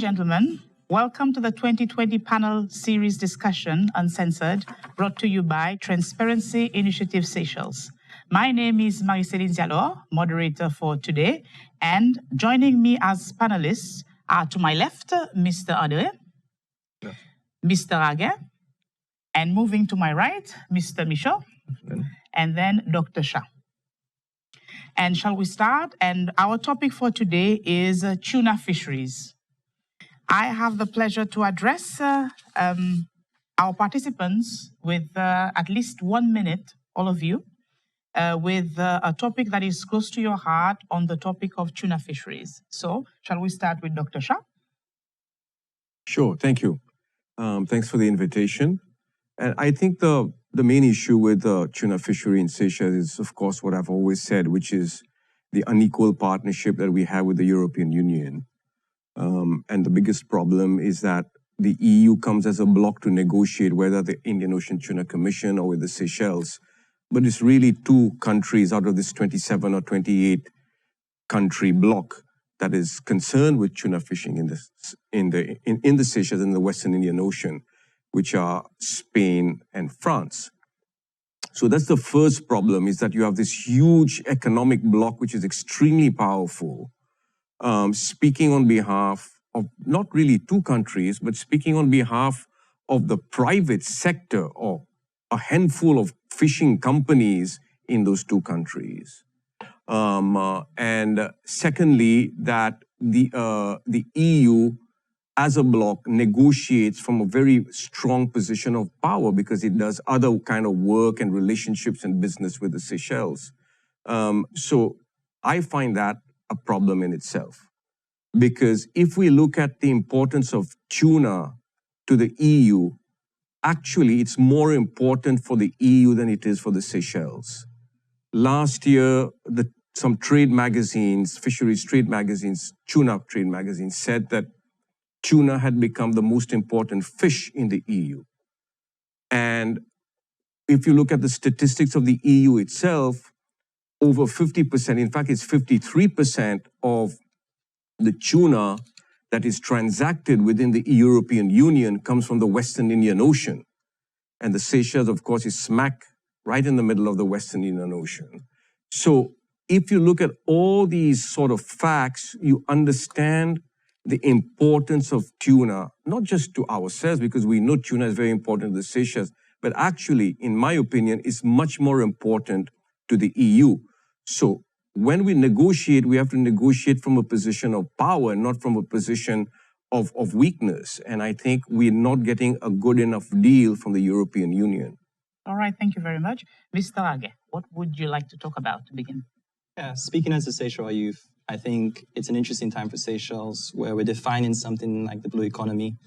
gentlemen, welcome to the 2020 panel series discussion, Uncensored, brought to you by Transparency Initiative Seychelles. My name is Marie-Céline Diallo, moderator for today, and joining me as panelists are to my left, Mr. Andre, Mr. Aguet, and moving to my right, Mr. Michaud, and then Dr. Shah. And shall we start? And our topic for today is tuna fisheries. I have the pleasure to address our participants with at least 1 minute, all of you, with a topic that is close to your heart on the topic of tuna fisheries. So, shall we start with Dr. Shah? Sure, thank you. Thanks for the invitation. And I think the main issue with the tuna fishery in Seychelles is, of course, what I've always said, which is the unequal partnership that we have with the European Union. And the biggest problem is that the EU comes as a bloc to negotiate whether the Indian Ocean Tuna Commission or with the Seychelles. But it's really 2 countries out of this 27 or 28 country bloc that is concerned with tuna fishing in the Seychelles in the Western Indian Ocean, which are Spain and France. So that's the first problem, is that you have this huge economic bloc which is extremely powerful, speaking on behalf of not really 2 countries, but speaking on behalf of the private sector or a handful of fishing companies in those 2 countries. And secondly, that the EU as a bloc negotiates from a very strong position of power because it does other kind of work and relationships and business with the Seychelles. So I find that a problem in itself. Because if we look at the importance of tuna to the EU, actually it's more important for the EU than it is for the Seychelles. Last year, some trade magazines, fisheries trade magazines, tuna trade magazines, said that tuna had become the most important fish in the EU. And if you look at the statistics of the EU itself, over 50%, in fact, it's 53% of the tuna that is transacted within the European Union comes from the Western Indian Ocean. And the Seychelles, of course, is smack right in the middle of the Western Indian Ocean. So if you look at all these sort of facts, you understand the importance of tuna, not just to ourselves, because we know tuna is very important to the Seychelles, but actually, in my opinion, is much more important to the EU. So when we negotiate, we have to negotiate from a position of power, not from a position of weakness. And I think we're not getting a good enough deal from the European Union. All right, thank you very much. Mr. Aguet, what would you like to talk about to begin? Yeah, speaking as a Seychelles youth, I think it's an interesting time for Seychelles where we're defining something like the blue economy.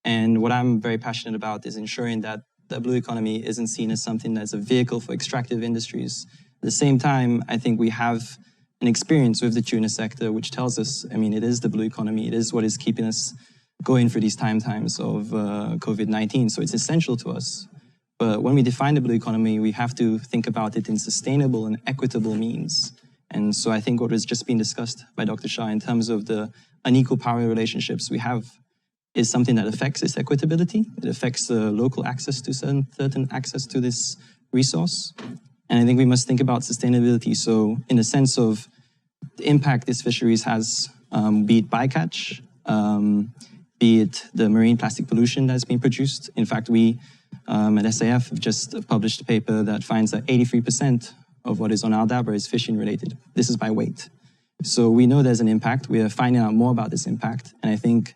And what I'm very passionate about is ensuring that the blue economy isn't seen as something that's a vehicle for extractive industries. At the same time, I think we have an experience with the tuna sector, which tells us, I mean, it is the blue economy. It is what is keeping us going through these times of COVID-19. So it's essential to us. But when we define the blue economy, we have to think about it in sustainable and equitable means. And so I think what was just being discussed by Dr. Shah in terms of the unequal power relationships we have is something that affects this equitability. It affects local access to certain access to this resource. And I think we must think about sustainability. So in the sense of the impact this fisheries has, be it bycatch, be it the marine plastic pollution that's been produced. In fact, we at SAF have just published a paper that finds that 83% of what is on our dabber is fishing related. This is by weight. So we know there's an impact. We are finding out more about this impact. And I think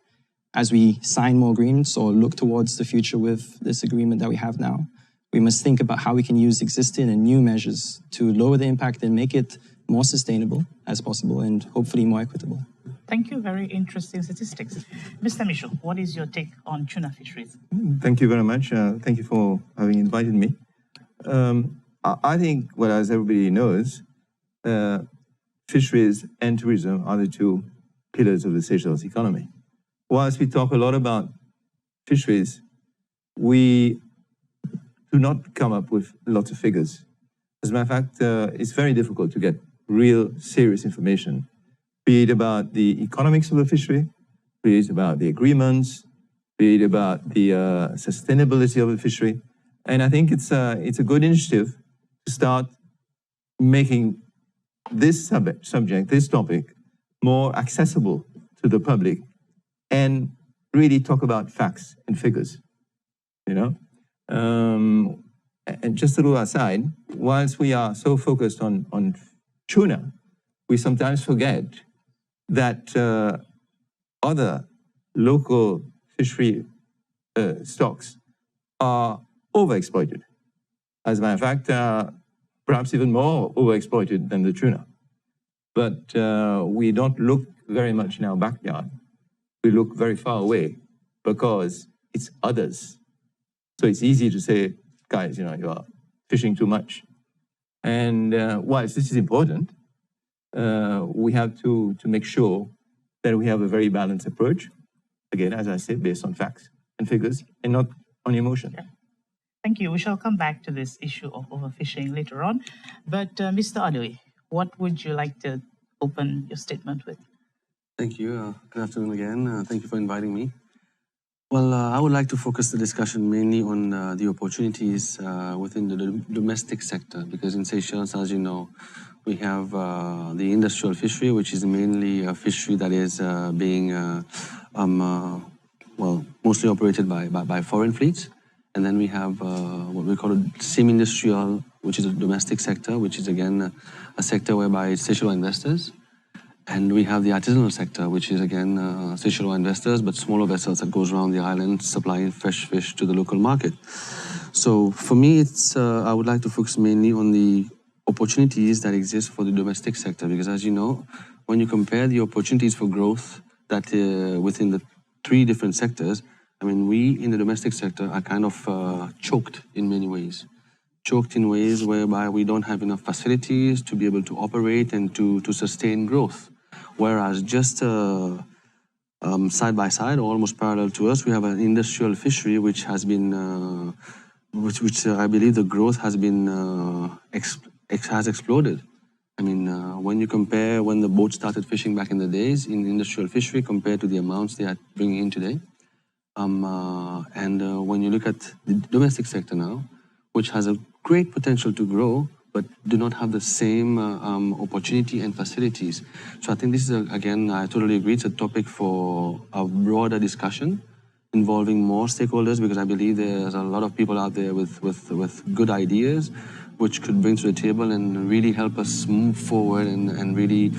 as we sign more agreements or look towards the future with this agreement that we have now, we must think about how we can use existing and new measures to lower the impact and make it more sustainable as possible and hopefully more equitable. Thank you. Very interesting statistics. Mr. Michaud, what is your take on tuna fisheries? Thank you very much. Thank you for having invited me. I think, well, as everybody knows, fisheries and tourism are the 2 pillars of the Seychelles economy. Whilst we talk a lot about fisheries, we do not come up with lots of figures. As a matter of fact, it's very difficult to get real serious information, be it about the economics of the fishery, be it about the agreements, be it about the sustainability of the fishery. And I think it's a good initiative to start making this subject, this topic, more accessible to the public and really talk about facts and figures, you know? And just a little aside, whilst we are so focused on tuna, we sometimes forget that other local fishery stocks are overexploited. As a matter of fact, perhaps even more overexploited than the tuna. But we don't look very much in our backyard. We look very far away because it's others. So it's easy to say, guys, you know, you are fishing too much. And whilst this is important, we have to make sure that we have a very balanced approach. Again, as I said, based on facts and figures and not on emotion. Yeah. Thank you. We shall come back to this issue of overfishing later on. But Mr. Adoy, what would you like to open your statement with? Thank you. Good afternoon again. Thank you for inviting me. Well, I would like to focus the discussion mainly on the opportunities within the domestic sector, because in Seychelles, as you know, we have the industrial fishery, which is mainly a fishery that is being well, mostly operated by foreign fleets. And then we have what we call a semi-industrial, which is a domestic sector, which is again a sector whereby Seychelles investors. And we have the artisanal sector, which is again Seychelles investors, but smaller vessels that goes around the island supplying fresh fish to the local market. So for me, it's I would like to focus mainly on the opportunities that exist for the domestic sector, because as you know, when you compare the opportunities for growth that within the three different sectors, I mean, we in the domestic sector are kind of choked in many ways. Choked in ways whereby we don't have enough facilities to be able to operate and to sustain growth. Whereas just side by side, or almost parallel to us, we have an industrial fishery which has been, which I believe the growth has been, has exploded. I mean, when you compare when the boats started fishing back in the days in industrial fishery compared to the amounts they are bringing in today, and when you look at the domestic sector now, which has a great potential to grow, but do not have the same opportunity and facilities. So I think this is, again, I totally agree, it's a topic for a broader discussion involving more stakeholders, because I believe there's a lot of people out there with good ideas, which could bring to the table and really help us move forward and really,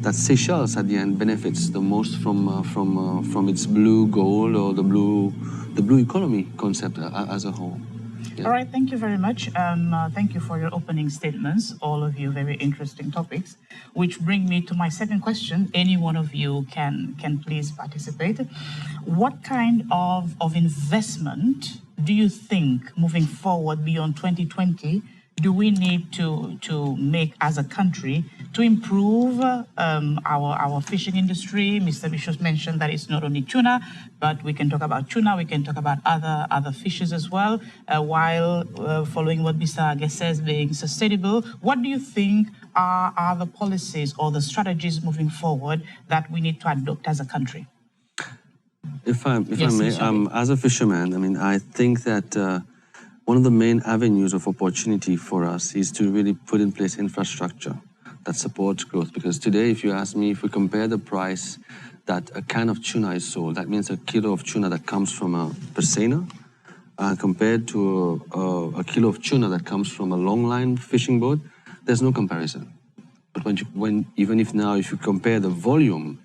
that Seychelles at the end benefits the most from its blue gold or the blue economy concept as a whole. Yeah. All right, thank you very much. Thank you for your opening statements, all of you, very interesting topics, which bring me to my second question. Any one of you can please participate. What kind of investment do you think, moving forward beyond 2020, do we need to make as a country to improve our fishing industry? Mr. Bishop mentioned that it's not only tuna, but we can talk about tuna, we can talk about other fishes as well, while following what Mr. Aghe says, being sustainable. What do you think are the policies or the strategies moving forward that we need to adopt as a country? If I may, as a fisherman, I mean, I think that one of the main avenues of opportunity for us is to really put in place infrastructure that supports growth. Because today, if you ask me, if we compare the price that a can of tuna is sold, that means a kilo of tuna that comes from a Persena, compared to a kilo of tuna that comes from a long line fishing boat, there's no comparison. But even if you compare the volume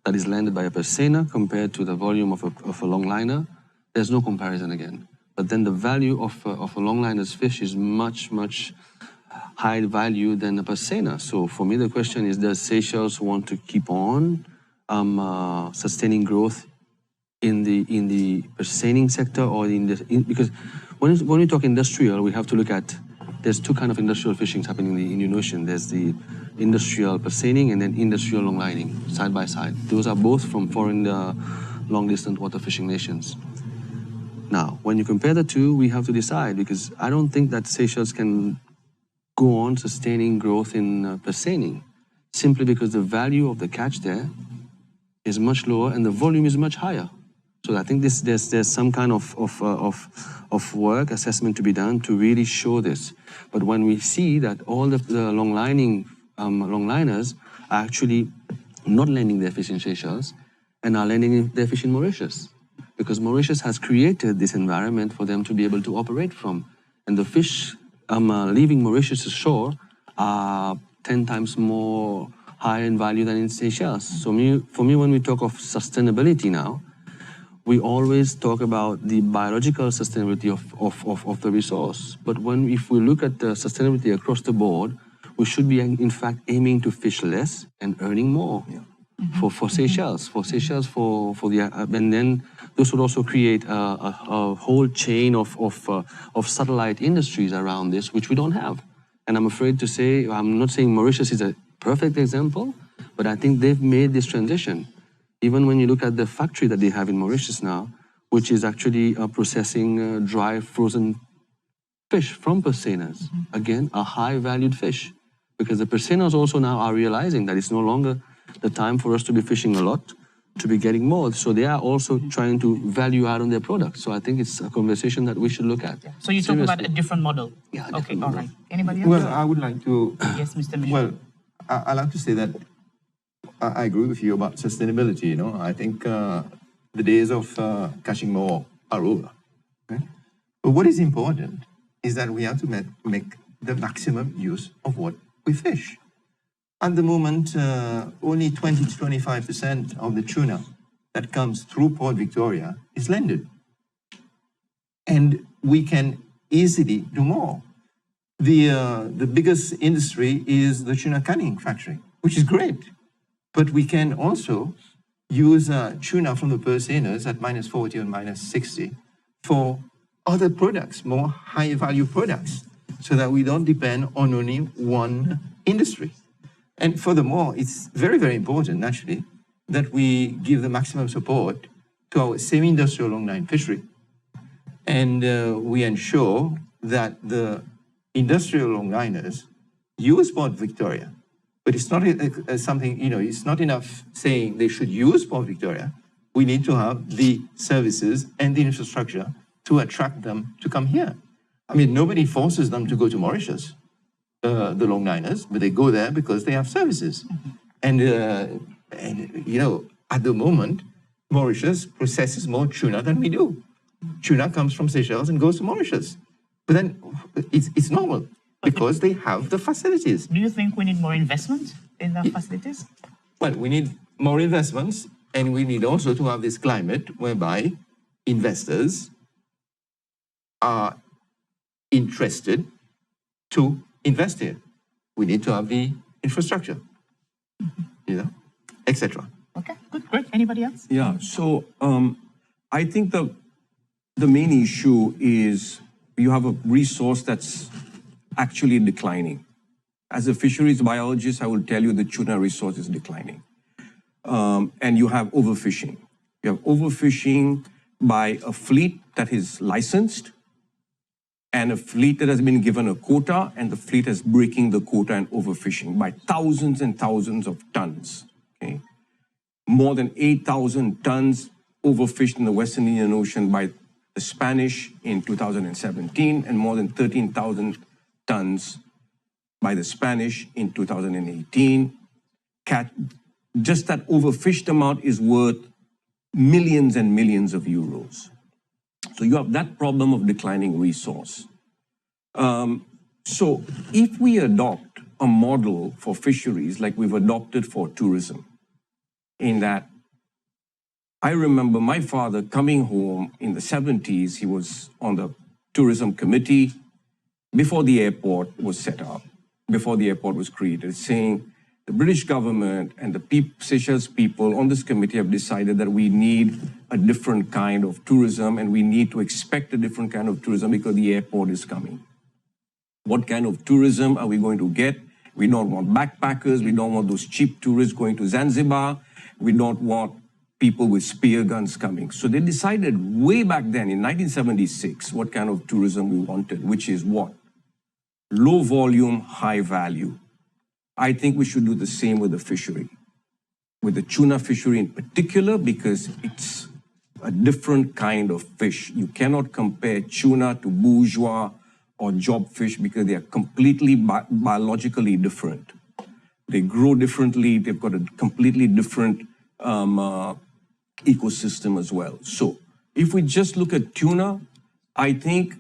that is landed by a Persena compared to the volume of a longliner, there's no comparison again. But then the value of a longliner's fish is much, much higher value than a Persena. So for me, the question is, does Seychelles want to keep on sustaining growth in the Persening sector, or because when we talk industrial, we have to look at, there's two kinds of industrial fishing happening in the Indian Ocean. There's the industrial Persening and then industrial longlining, side by side. Those are both from foreign long-distance water fishing nations. Now, when you compare the two, we have to decide, because I don't think that Seychelles can go on sustaining growth in Persening, simply because the value of the catch there is much lower and the volume is much higher. So I think there's some kind of work, assessment to be done to really show this. But when we see that all the longliners are actually not landing their fish in Seychelles and are landing their fish in Mauritius, because Mauritius has created this environment for them to be able to operate from. And the fish leaving Mauritius' shore are 10 times more higher in value than in Seychelles. So for me, when we talk of sustainability now, we always talk about the biological sustainability of the resource. But if we look at the sustainability across the board, we should be in fact aiming to fish less and earning more. Yeah. For Seychelles, and then this would also create a whole chain of satellite industries around this, which we don't have. And I'm afraid to say, I'm not saying Mauritius is a perfect example, but I think they've made this transition. Even when you look at the factory that they have in Mauritius now, which is actually processing dry frozen fish from Persenas, again, a high-valued fish, because the Persenas also now are realizing that it's no longer the time for us to be fishing a lot, to be getting more. So they are also trying to value add on their products. So I think it's a conversation that we should look at. So you talk about a different model? Yeah. Okay, all right. Anybody else? Well, I would like to... Yes, Mr. Michel. Well, I like to say that I agree with you about sustainability. You know, I think the days of catching more are over. Okay? But what is important is that we have to make the maximum use of what we fish. At the moment, only 20 to 25% of the tuna that comes through Port Victoria is landed. And we can easily do more. The biggest industry is the tuna canning factory, which is great. But we can also use tuna from the Persenas at -40 and -60 for other products, more high-value products, so that we don't depend on only one industry. And furthermore, it's very, very important, actually, that we give the maximum support to our semi-industrial longline fishery. And we ensure that the industrial longliners use Port Victoria. But it's not something, you know, it's not enough saying they should use Port Victoria. We need to have the services and the infrastructure to attract them to come here. I mean, nobody forces them to go to Mauritius, the longliners, but they go there because they have services. And you know, at the moment, Mauritius processes more tuna than we do. Tuna comes from Seychelles and goes to Mauritius. But then it's normal because they have the facilities. Do you think we need more investment in the facilities? Well, we need more investments, and we need also to have this climate whereby investors are interested to invest here. We need to have the infrastructure, you know, etc. Okay, good, great. Anybody else? Yeah, so I think the main issue is you have a resource that's actually declining. As a fisheries biologist, I will tell you the tuna resource is declining. And you have overfishing. You have overfishing by a fleet that is licensed and a fleet that has been given a quota, and the fleet is breaking the quota and overfishing by thousands and thousands of tons. Okay? More than 8,000 tons overfished in the Western Indian Ocean by the Spanish in 2017, and more than 13,000 tons by the Spanish in 2018. Just that overfished amount is worth millions and millions of euros. So you have that problem of declining resource. So if we adopt a model for fisheries like we've adopted for tourism, in that I remember my father coming home in the 70s, he was on the tourism committee before the airport was set up, before the airport was created, saying the British government and the Seychelles people on this committee have decided that we need a different kind of tourism and we need to expect a different kind of tourism because the airport is coming. What kind of tourism are we going to get? We don't want backpackers. We don't want those cheap tourists going to Zanzibar. We don't want people with spear guns coming. So they decided way back then in 1976 what kind of tourism we wanted, which is what? Low volume, high value. I think we should do the same with the fishery. with the tuna fishery in particular, because it's a different kind of fish. You cannot compare tuna to bourgeois or job fish because they are completely biologically different. They grow differently. They've got a completely different ecosystem as well. So if we just look at tuna, I think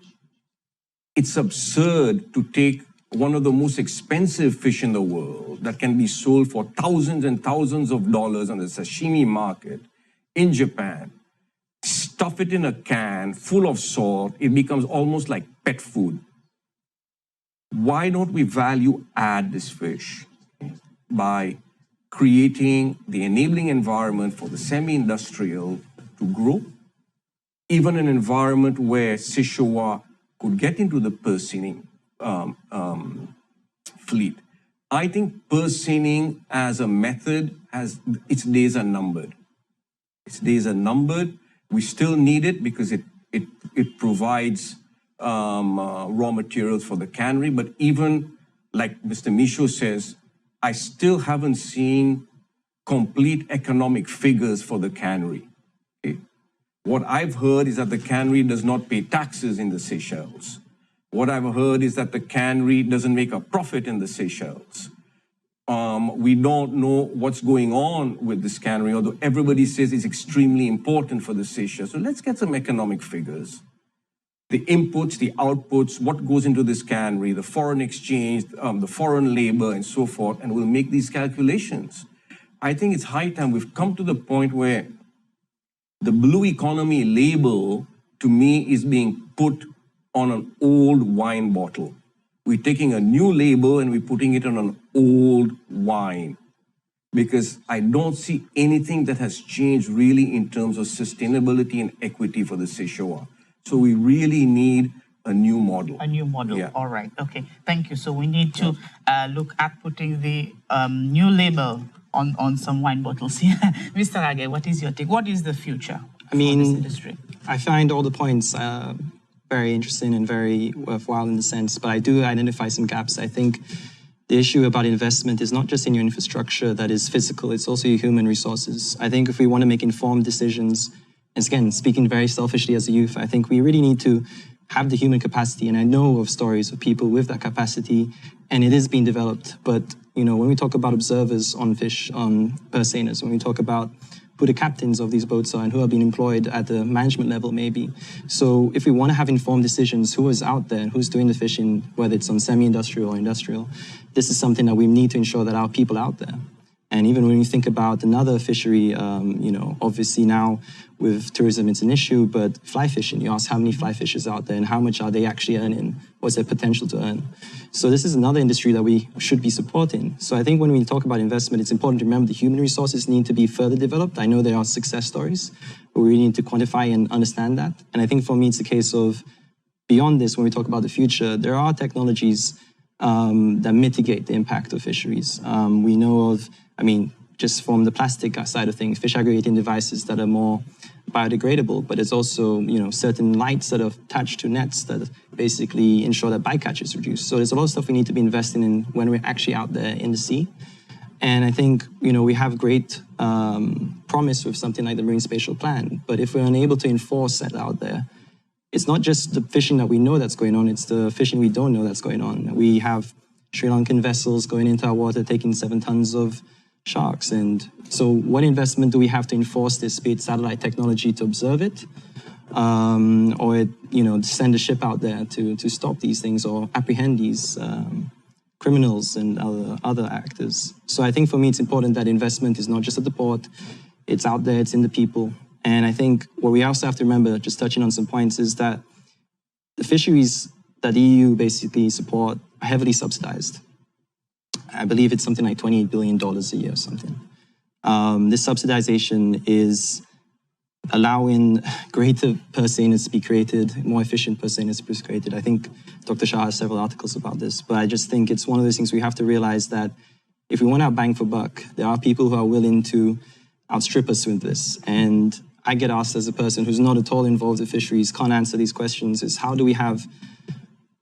it's absurd to take one of the most expensive fish in the world that can be sold for thousands and thousands of dollars on the sashimi market in Japan, stuff it in a can full of salt, it becomes almost like pet food. Why don't we value add this fish by creating the enabling environment for the semi-industrial to grow, even an environment where Seychelles could get into the purse seining fleet. I think purse seining as a method its days are numbered. Its days are numbered. We still need it because it provides raw materials for the cannery. But even like Mr. Michaud says, I still haven't seen complete economic figures for the cannery. Okay? What I've heard is that the cannery does not pay taxes in the Seychelles. What I've heard is that the cannery doesn't make a profit in the Seychelles. We don't know what's going on with this cannery, although everybody says it's extremely important for the Seychelles. So let's get some economic figures. The inputs, the outputs, what goes into this cannery, the foreign exchange, the foreign labor, and so forth, and we'll make these calculations. I think it's high time we've come to the point where the blue economy label, to me, is being put on an old wine bottle. We're taking a new label and we're putting it on an old wine, because I don't see anything that has changed really in terms of sustainability and equity for the Seychelles. So we really need a new model. A new model, Yeah. all right, okay, thank you. So we need to look at putting the new label on some wine bottles here. Mr. Age, what is your take? What is the future for this industry? I find all the points very interesting and very worthwhile in the sense, but I do identify some gaps. I think the issue about investment is not just in your infrastructure that is physical, it's also your human resources. I think if we want to make informed decisions, and again, speaking very selfishly as a youth, I think we really need to have the human capacity. And I know of stories of people with that capacity, and it is being developed. But, you know, when we talk about observers on fish, on purse seiners, when we talk about who the captains of these boats are and who are being employed at the management level maybe. So if we want to have informed decisions, who is out there and who's doing the fishing, whether it's on semi-industrial or industrial, this is something that we need to ensure that our people out there. And even when you think about another fishery, you know, obviously now with tourism, it's an issue, but fly fishing, you ask how many fly fishers out there and how much are they actually earning? What's their potential to earn? So this is another industry that we should be supporting. So I think when we talk about investment, it's important to remember the human resources need to be further developed. I know there are success stories, but we really need to quantify and understand that. And I think for me, it's a case of beyond this, when we talk about the future, there are technologies that mitigate the impact of fisheries. We know of, I mean, just from the plastic side of things, fish aggregating devices that are more biodegradable, but it's also, you know, certain lights that are attached to nets that basically ensure that bycatch is reduced. So there's a lot of stuff we need to be investing in when we're actually out there in the sea. And I think, you know, we have great promise with something like the Marine Spatial Plan, but if we're unable to enforce that out there, it's not just the fishing that we know that's going on, it's the fishing we don't know that's going on. We have Sri Lankan vessels going into our water taking 7 tons of sharks. And so what investment do we have to enforce this, be it satellite technology to observe it, or, you know, send a ship out there to stop these things or apprehend these criminals and other actors. So I think for me, it's important that investment is not just at the port, it's out there, it's in the people. And I think what we also have to remember, just touching on some points, is that the fisheries that the EU basically support are heavily subsidized. I believe it's something like $28 billion a year or something. This subsidization is allowing greater purse seiners to be created, more efficient purse seiners to be created. I think Dr. Shah has several articles about this, but I just think it's one of those things we have to realize that if we want our bang for buck, there are people who are willing to outstrip us with this. And I get asked as a person who's not at all involved in fisheries, can't answer these questions, is how do we have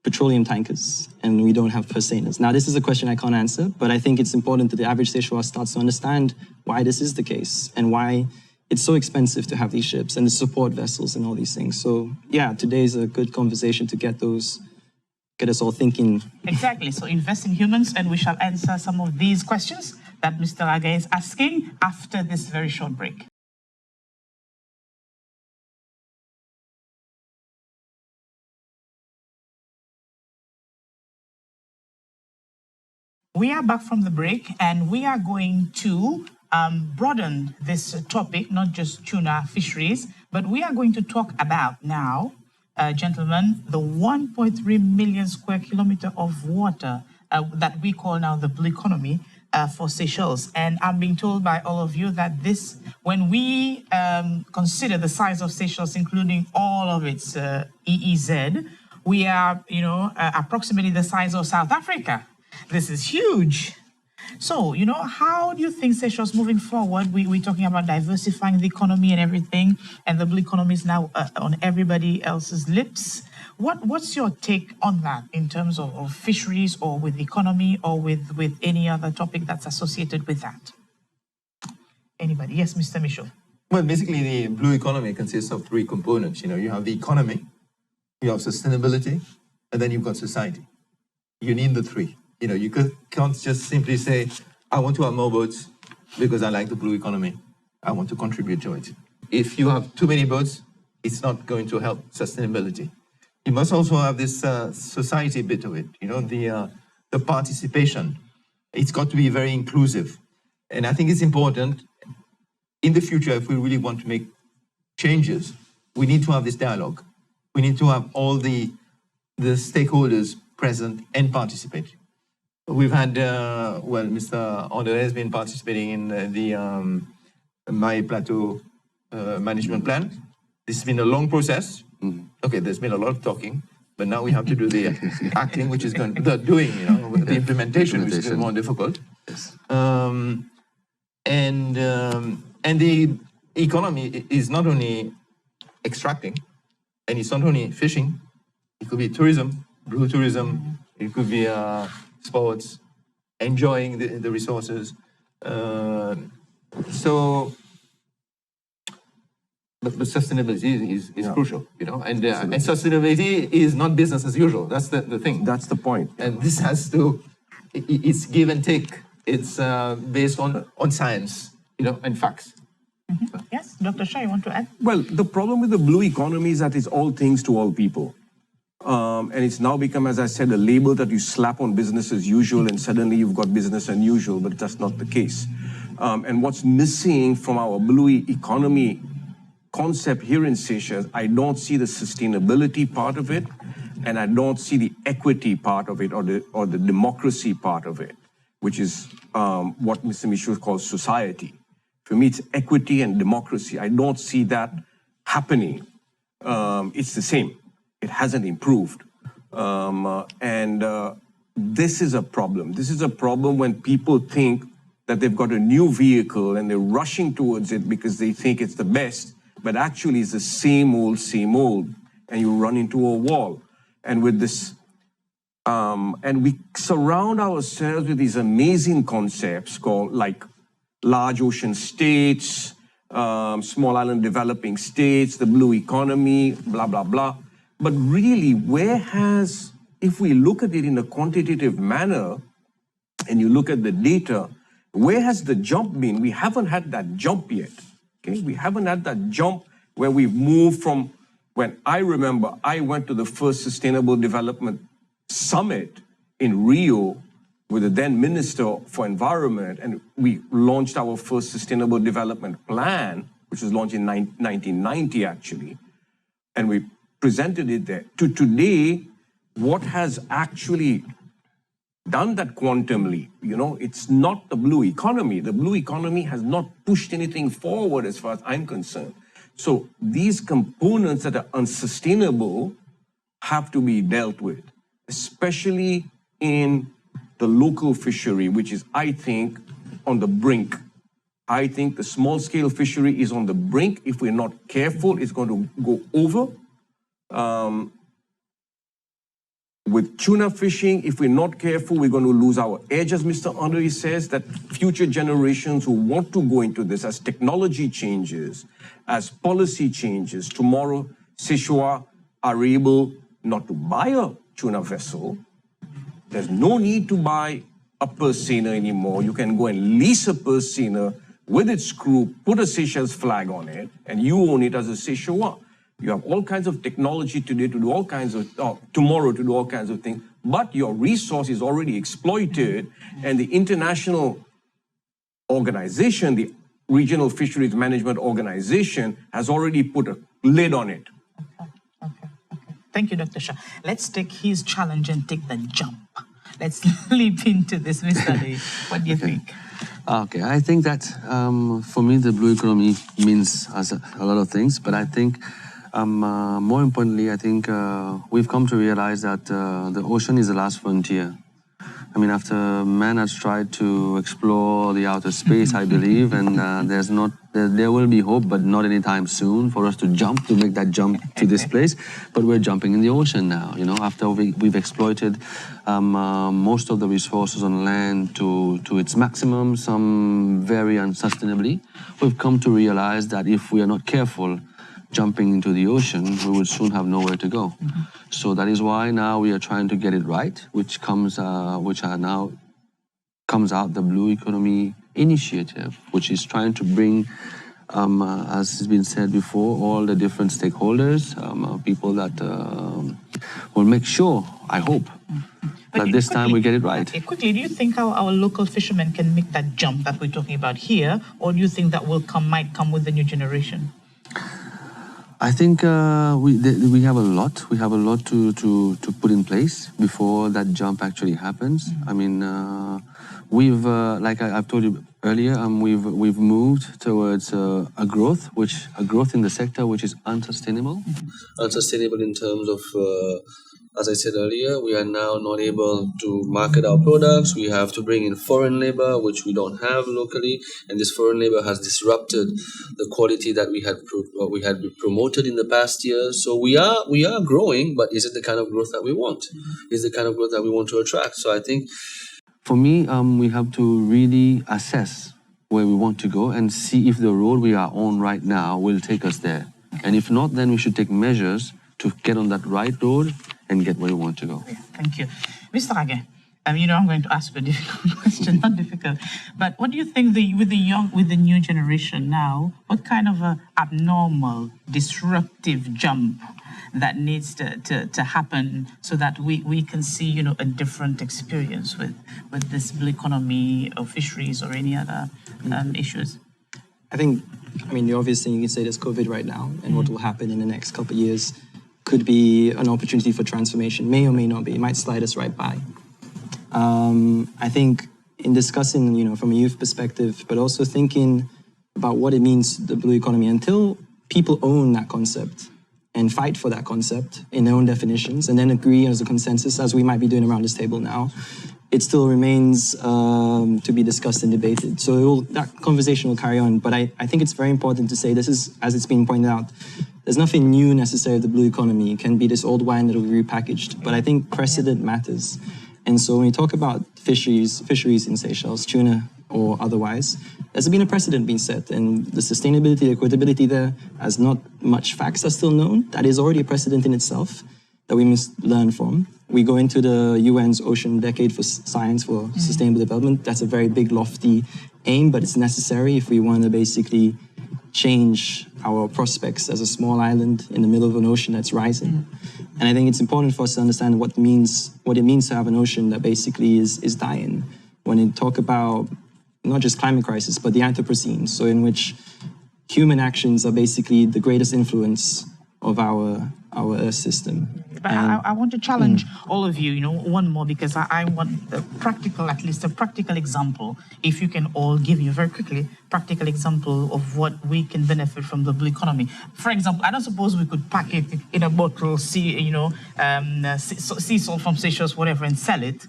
petroleum tankers and we don't have purseaners? Now, this is a question I can't answer, but I think it's important that the average Seychellois starts to understand why this is the case and why it's so expensive to have these ships and the support vessels and all these things. So yeah, today is a good conversation to get us all thinking. Exactly. So invest in humans, and we shall answer some of these questions that Mr. Aga is asking after this very short break. We are back from the break, and we are going to broaden this topic, not just tuna fisheries, but we are going to talk about now, gentlemen, the 1.3 million square kilometer of water that we call now the blue economy for Seychelles. And I'm being told by all of you that this, when we consider the size of Seychelles, including all of its EEZ, we are, approximately the size of South Africa. This is huge. So, how do you think Seychelles moving forward? We're talking about diversifying the economy and everything, and the blue economy is now on everybody else's lips. What's your take on that in terms of fisheries or with the economy or with any other topic that's associated with that? Anybody? Yes, Mr. Michaud. Well, basically, the blue economy consists of three components. You have the economy, you have sustainability, and then you've got society. You need the three. You can't just simply say, I want to have more boats because I like the blue economy. I want to contribute to it. If you have too many boats, it's not going to help sustainability. You must also have this society bit of it, the participation. It's got to be very inclusive. And I think it's important in the future, if we really want to make changes, we need to have this dialogue. We need to have all the stakeholders present and participate. We've had, Mr. Andre has been participating in the My Plateau management plan. This has been a long process. Okay, there's been a lot of talking, but now we have to do the acting, which is going the doing, the implementation, which is more difficult. Yes. And the economy is not only extracting, and it's not only fishing. It could be tourism, blue tourism. It could be sports, enjoying the resources. But sustainability is crucial, and sustainability is not business as usual. That's the thing. That's the point. And this has to, it's give and take. It's based on science, and facts. Mm-hmm. Yes, Dr. Shah, you want to add? Well, the problem with the blue economy is that it's all things to all people. And it's now become, as I said, a label that you slap on business as usual, and suddenly you've got business unusual, but that's not the case. And what's missing from our blue economy concept here in Seychelles, I don't see the sustainability part of it, and I don't see the equity part of it, or the democracy part of it, which is what Mr. Michaud calls society. For me, it's equity and democracy. I don't see that happening. It's the same. It hasn't improved. This is a problem. This is a problem when people think that they've got a new vehicle and they're rushing towards it because they think it's the best, but actually it's the same old, and you run into a wall. And with this, and we surround ourselves with these amazing concepts called like large ocean states, small island developing states, the blue economy, blah, blah, blah. But really, if we look at it in a quantitative manner, and you look at the data, where has the jump been? We haven't had that jump yet, okay? We haven't had that jump where we've moved from, when I remember, I went to the first Sustainable Development Summit in Rio with the then Minister for Environment, and we launched our first Sustainable Development Plan, which was launched in 1990, actually, and we presented it there. To today, what has actually done that quantum leap? It's not the blue economy. The blue economy has not pushed anything forward as far as I'm concerned. So these components that are unsustainable have to be dealt with, especially in the local fishery, which is, I think, on the brink. I think the small-scale fishery is on the brink. If we're not careful, it's going to go over. With tuna fishing, if we're not careful, we're going to lose our edge, as Mr. Andre says, that future generations who want to go into this, as technology changes, as policy changes, tomorrow, Seychelles are able not to buy a tuna vessel. There's no need to buy a purse seiner anymore. You can go and lease a purse seiner with its crew, put a Seychelles flag on it, and you own it as a Seychellois. You have all kinds of technology today to do all kinds of, tomorrow to do all kinds of things, but your resource is already exploited, and the international organization, the Regional Fisheries Management Organization, has already put a lid on it. Okay. Thank you, Dr. Shah. Let's take his challenge and take the jump. Let's leap into this, Mr. Lee. What do you think? Okay, I think that for me, the blue economy means a lot of things, but I think more importantly, I think we've come to realize that the ocean is the last frontier. I mean, after man has tried to explore the outer space, I believe, and there will be hope, but not anytime soon for us to make that jump to this place. But we're jumping in the ocean now, you know, after we've exploited most of the resources on land to its maximum, some very unsustainably. We've come to realize that if we are not careful, jumping into the ocean, we will soon have nowhere to go. So that is why now we are trying to get it right, which now comes out the Blue Economy Initiative, which is trying to bring, as has been said before, all the different stakeholders, people that will make sure, I hope, that this time we get it right. Quickly, do you think our local fishermen can make that jump that we're talking about here, or do you think that might come with the new generation? I think we have a lot. We have a lot to put in place before that jump actually happens. I mean, we've like I've told you earlier, we've moved towards a growth in the sector which is unsustainable. Unsustainable in terms of, as I said earlier, we are now not able to market our products. We have to bring in foreign labor, which we don't have locally, and this foreign labor has disrupted the quality that we had promoted in the past years. So we are growing, but is it the kind of growth that we want? Is it the kind of growth that we want to attract? So I think, for me, we have to really assess where we want to go and see if the road we are on right now will take us there. And if not, then we should take measures to get on that right road and get where we want to go. Yeah, thank you. Mr. Age, you know I'm going to ask you a difficult question, not difficult, but what do you think with the new generation now, what kind of a abnormal, disruptive jump that needs to happen so that we can see, you know, a different experience with this blue economy or fisheries or any other issues? I think, the obvious thing you can say is COVID right now, and what will happen in the next couple of years could be an opportunity for transformation, may or may not be. It might slide us right by. I think in discussing, you know, from a youth perspective, but also thinking about what it means, the blue economy, until people own that concept and fight for that concept in their own definitions and then agree as a consensus, as we might be doing around this table now, it still remains to be discussed and debated. So that conversation will carry on. But I think it's very important to say this is, as it's been pointed out, there's nothing new necessarily with the blue economy. It can be this old wine that will be repackaged. But I think precedent matters. And so when we talk about fisheries in Seychelles, tuna or otherwise, there's been a precedent being set. And the sustainability, the equitability there, as not much facts are still known, that is already a precedent in itself that we must learn from. We go into the UN's Ocean Decade for Science for Sustainable Development. That's a very big, lofty aim, but it's necessary if we want to basically change our prospects as a small island in the middle of an ocean that's rising. And I think it's important for us to understand what it means to have an ocean that basically is dying. When you talk about not just climate crisis, but the Anthropocene, so in which human actions are basically the greatest influence of our Earth system. But I want to challenge all of you, one more, because I want at least a practical example, if you can all give me very quickly, practical example of what we can benefit from the blue economy. For example, I don't suppose we could pack it in a bottle, sea salt from Seychelles, whatever, and sell it.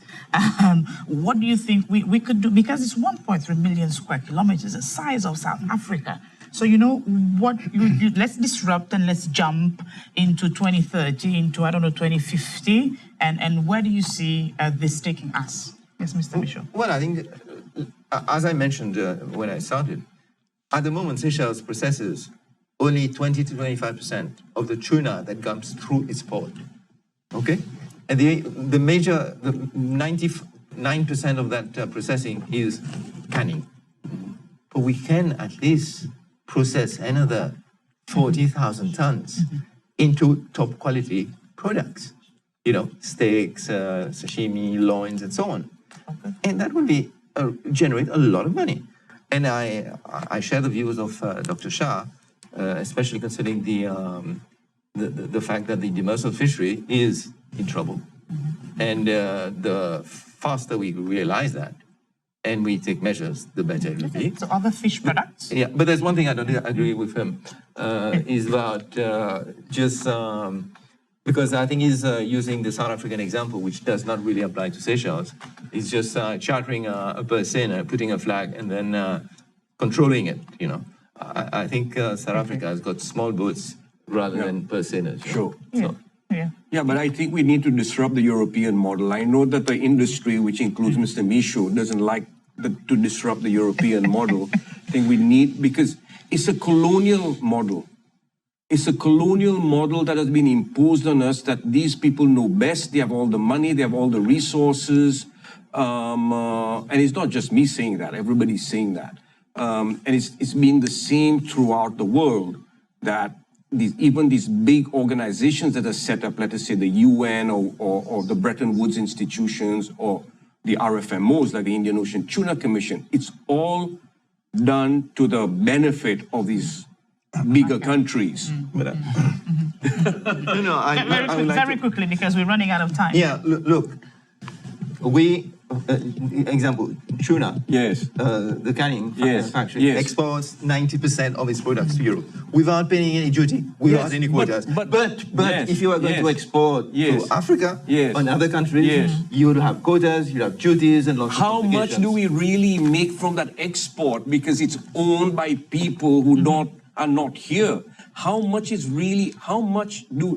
What do you think we could do? Because it's 1.3 million square kilometers, the size of South Africa. So, let's disrupt and let's jump into 2030, into, 2050. And where do you see this taking us? Yes, Mr. Michaud. Well, I think, as I mentioned when I started, at the moment, Seychelles processes only 20 to 25% of the tuna that comes through its port. Okay? And the 99% of that processing is canning. But we can at least process another 40,000 tons into top quality products. Steaks, sashimi, loins, and so on. Okay. And that will be generate a lot of money. And I share the views of Dr. Shah, especially considering the fact that the demersal fishery is in trouble. And the faster we realize that and we take measures, the better it will be. So other fish products? Yeah, but there's one thing I don't agree with him, is about because I think he's using the South African example, which does not really apply to Seychelles. He's just chartering a person, putting a flag, and then controlling it, I think South Africa has got small boats rather than personas. Sure. So, yeah, but I think we need to disrupt the European model. I know that the industry, which includes Mr. Michaud, doesn't like to disrupt the European model. I think we need, because it's a colonial model. It's a colonial model that has been imposed on us, that these people know best. They have all the money, they have all the resources. And it's not just me saying that, everybody's saying that. And it's been the same throughout the world, that even these big organizations that are set up, let us say the UN or the Bretton Woods institutions or the RFMOs, like the Indian Ocean Tuna Commission, it's all done to the benefit of these bigger countries. Very quickly, because we're running out of time. Yeah, look, example, tuna. Yes. The canning factory yes. exports 90% of its products to Europe without paying any duty, without any quotas. But yes, if you are going to export to Africa and other countries, you would have quotas, you have duties and lots of complications. How much do we really make from that export, because it's owned by people who are not here? How much do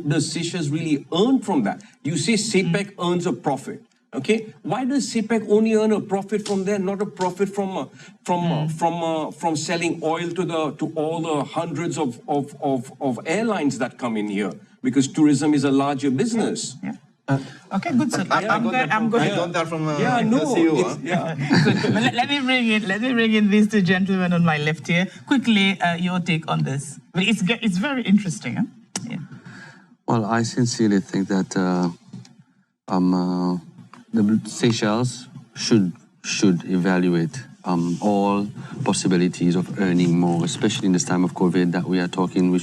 the Seychelles really earn from that? You say CPEC earns a profit. Okay, why does CPEC only earn a profit from there, not a profit from selling oil to all the hundreds of airlines that come in here? Because tourism is a larger business. Okay, good. So I got that from the CEO. Let me bring in these two gentlemen on my left here. Quickly, your take on this. It's very interesting. Huh? Yeah. Well, I sincerely think that the Seychelles should evaluate all possibilities of earning more, especially in this time of COVID that we are talking.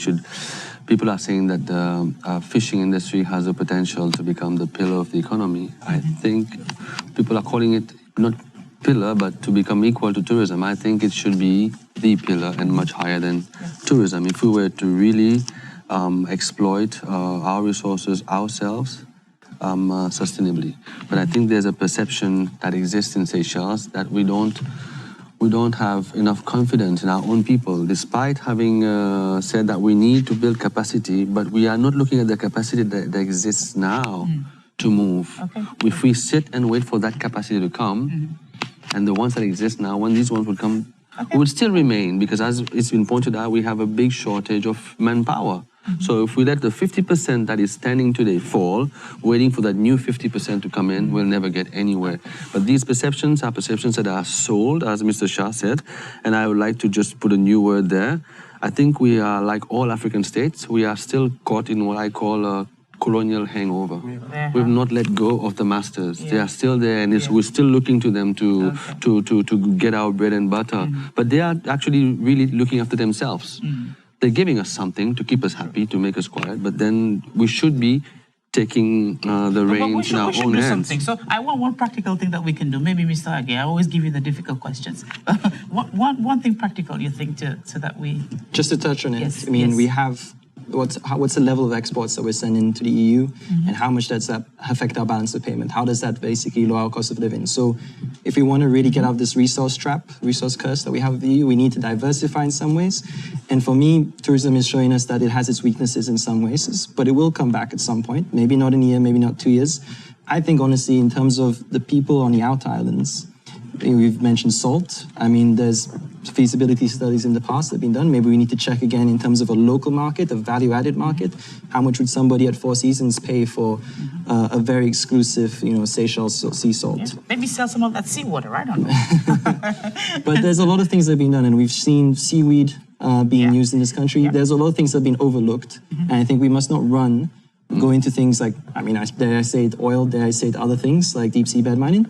People are saying that the fishing industry has the potential to become the pillar of the economy. I think people are calling it not pillar, but to become equal to tourism. I think it should be the pillar and much higher than tourism. If we were to really exploit our resources ourselves, sustainably. But I think there's a perception that exists in Seychelles that we don't have enough confidence in our own people, despite having said that we need to build capacity, but we are not looking at the capacity that exists now to move. Okay. If we sit and wait for that capacity to come, and the ones that exist now, when these ones will come, will still remain, because as it's been pointed out, we have a big shortage of manpower. So if we let the 50% that is standing today fall, waiting for that new 50% to come in, we'll never get anywhere. But these perceptions are perceptions that are sold, as Mr. Shah said, and I would like to just put a new word there. I think we are like all African states, we are still caught in what I call a colonial hangover. We've not let go of the masters. They are still there, and we're still looking to them to get our bread and butter. But they are actually really looking after themselves. They're giving us something to keep us happy, to make us quiet, but then we should be taking the reins in our own hands. So I want one practical thing that we can do. Maybe Mr. Age, I always give you the difficult questions. one thing practical you think so that we... Just to touch on it, we have what's the level of exports that we're sending to the EU, and how much does that affect our balance of payment? How does that basically lower our cost of living? So if we want to really get out of this resource trap, resource curse that we have with the EU, we need to diversify in some ways. And for me, tourism is showing us that it has its weaknesses in some ways, but it will come back at some point, maybe not in a year, maybe not 2 years. I think, honestly, in terms of the people on the outer islands, we've mentioned salt. I mean, there's feasibility studies in the past that have been done. Maybe we need to check again in terms of a local market, a value-added market. How much would somebody at Four Seasons pay for a very exclusive, Seychelles sea salt? Yeah. Maybe sell some of that seawater, I don't know. But there's a lot of things that have been done, and we've seen seaweed being used in this country. There's a lot of things that have been overlooked, and I think we must not go into things like, dare I say it, oil, dare I say it, other things like deep seabed mining.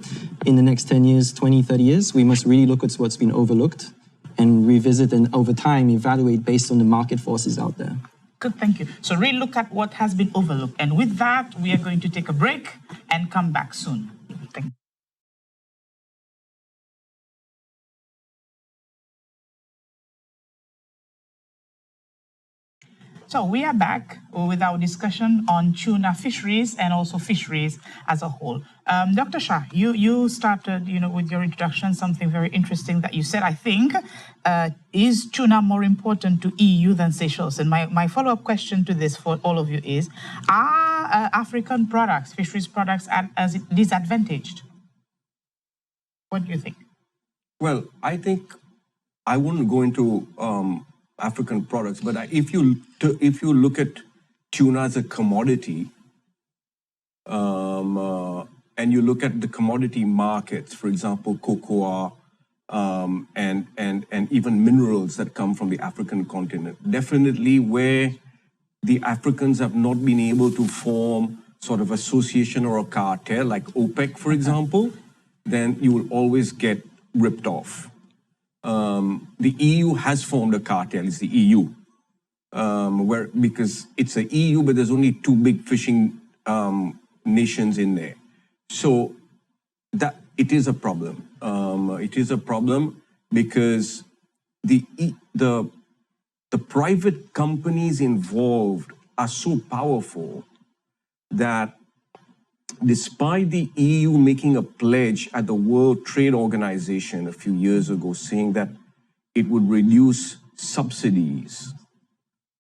In the next 10 years, 20, 30 years, we must really look at what's been overlooked and revisit and over time evaluate based on the market forces out there. Good, thank you. So really look at what has been overlooked. And with that, we are going to take a break and come back soon. Thank you. So we are back with our discussion on tuna fisheries and also fisheries as a whole. Dr. Shah, you started, with your introduction, something very interesting that you said, I think, is tuna more important to EU than Seychelles? And my follow-up question to this for all of you is, are African products, fisheries products, as disadvantaged? What do you think? Well, I think I wouldn't go into African products, but if you look at tuna as a commodity, and you look at the commodity markets, for example, cocoa, and even minerals that come from the African continent, definitely where the Africans have not been able to form sort of association or a cartel, like OPEC, for example, then you will always get ripped off. The EU has formed a cartel, it's the EU, because it's the EU, but there's only two big fishing nations in there. So that it is a problem. It is a problem because the private companies involved are so powerful that despite the EU making a pledge at the World Trade Organization a few years ago, saying that it would reduce subsidies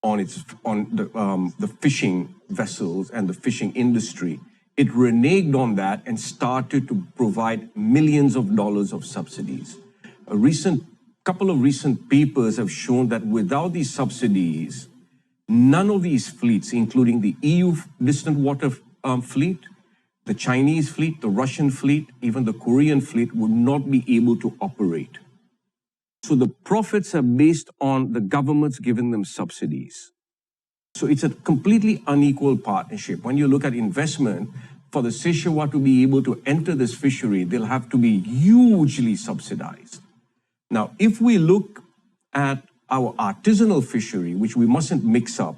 on the fishing vessels and the fishing industry, it reneged on that and started to provide millions of dollars of subsidies. A couple of recent papers have shown that without these subsidies, none of these fleets, including the EU distant water fleet, the Chinese fleet, the Russian fleet, even the Korean fleet would not be able to operate. So the profits are based on the governments giving them subsidies. So it's a completely unequal partnership. When you look at investment, for the Seychelles to be able to enter this fishery, they'll have to be hugely subsidized. Now, if we look at our artisanal fishery, which we mustn't mix up